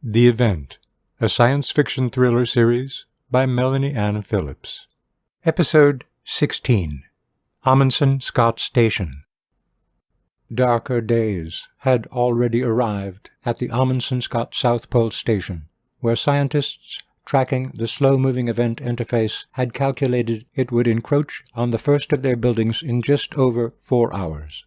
The Event, a science fiction thriller series by Melanie Ann Phillips. Episode 16, Amundsen-Scott Station. Darker days had already arrived at the Amundsen-Scott South Pole Station, where scientists tracking the slow-moving event interface had calculated it would encroach on the first of their buildings in just over 4 hours.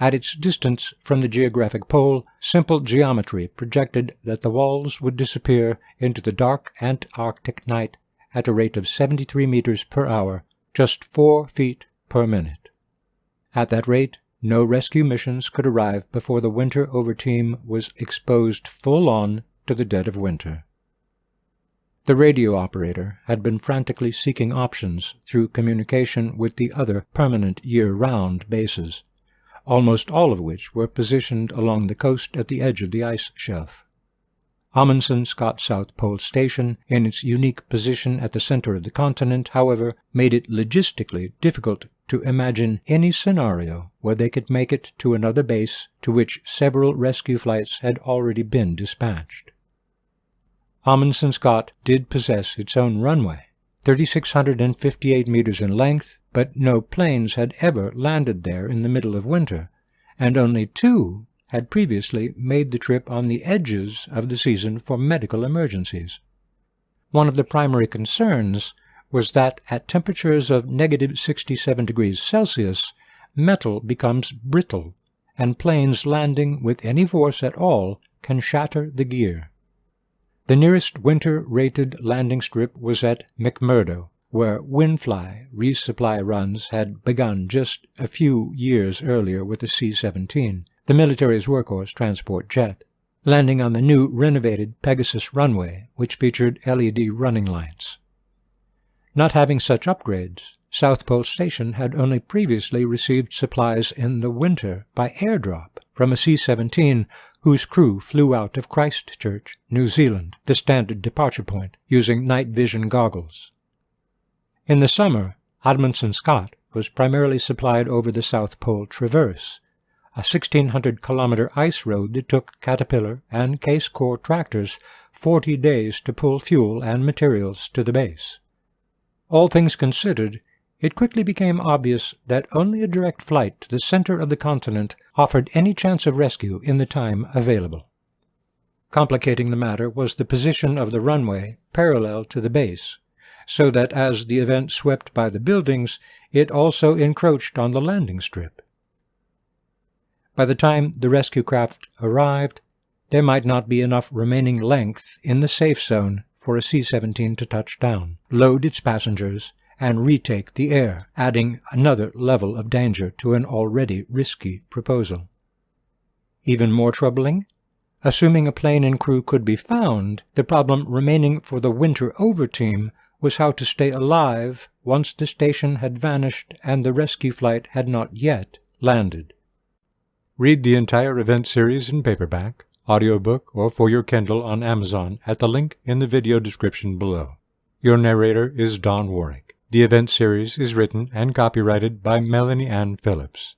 At its distance from the geographic pole, simple geometry projected that the walls would disappear into the dark Antarctic night at a rate of 73 meters per hour, just 4 feet per minute. At that rate, no rescue missions could arrive before the winter overteam was exposed full-on to the dead of winter. The radio operator had been frantically seeking options through communication with the other permanent year-round bases, almost all of which were positioned along the coast at the edge of the ice shelf. Amundsen-Scott South Pole Station, in its unique position at the center of the continent, however, made it logistically difficult to imagine any scenario where they could make it to another base to which several rescue flights had already been dispatched. Amundsen-Scott did possess its own runway, 3,658 meters in length, but no planes had ever landed there in the middle of winter, and only 2 had previously made the trip on the edges of the season for medical emergencies. One of the primary concerns was that at temperatures of negative 67 degrees Celsius, metal becomes brittle, and planes landing with any force at all can shatter the gear. The nearest winter-rated landing strip was at McMurdo, where Windfly resupply runs had begun just a few years earlier with the C-17, the military's workhorse transport jet, landing on the new renovated Pegasus runway, which featured LED running lights. Not having such upgrades, South Pole Station had only previously received supplies in the winter by airdrop from a C-17 whose crew flew out of Christchurch, New Zealand, the standard departure point, using night vision goggles. In the summer, Amundsen-Scott was primarily supplied over the South Pole Traverse, a 1,600-kilometer ice road that took Caterpillar and Case Core tractors 40 days to pull fuel and materials to the base. All things considered, it quickly became obvious that only a direct flight to the center of the continent offered any chance of rescue in the time available. Complicating the matter was the position of the runway parallel to the base, so that as the event swept by the buildings, it also encroached on the landing strip. By the time the rescue craft arrived, there might not be enough remaining length in the safe zone for a C-17 to touch down, load its passengers, and retake the air, adding another level of danger to an already risky proposal. Even more troubling, assuming a plane and crew could be found, the problem remaining for the winter overteam was how to stay alive once the station had vanished and the rescue flight had not yet landed. Read the entire event series in paperback, audiobook, or for your Kindle on Amazon at the link in the video description below. Your narrator is Don Warrick. The event series is written and copyrighted by Melanie Ann Phillips.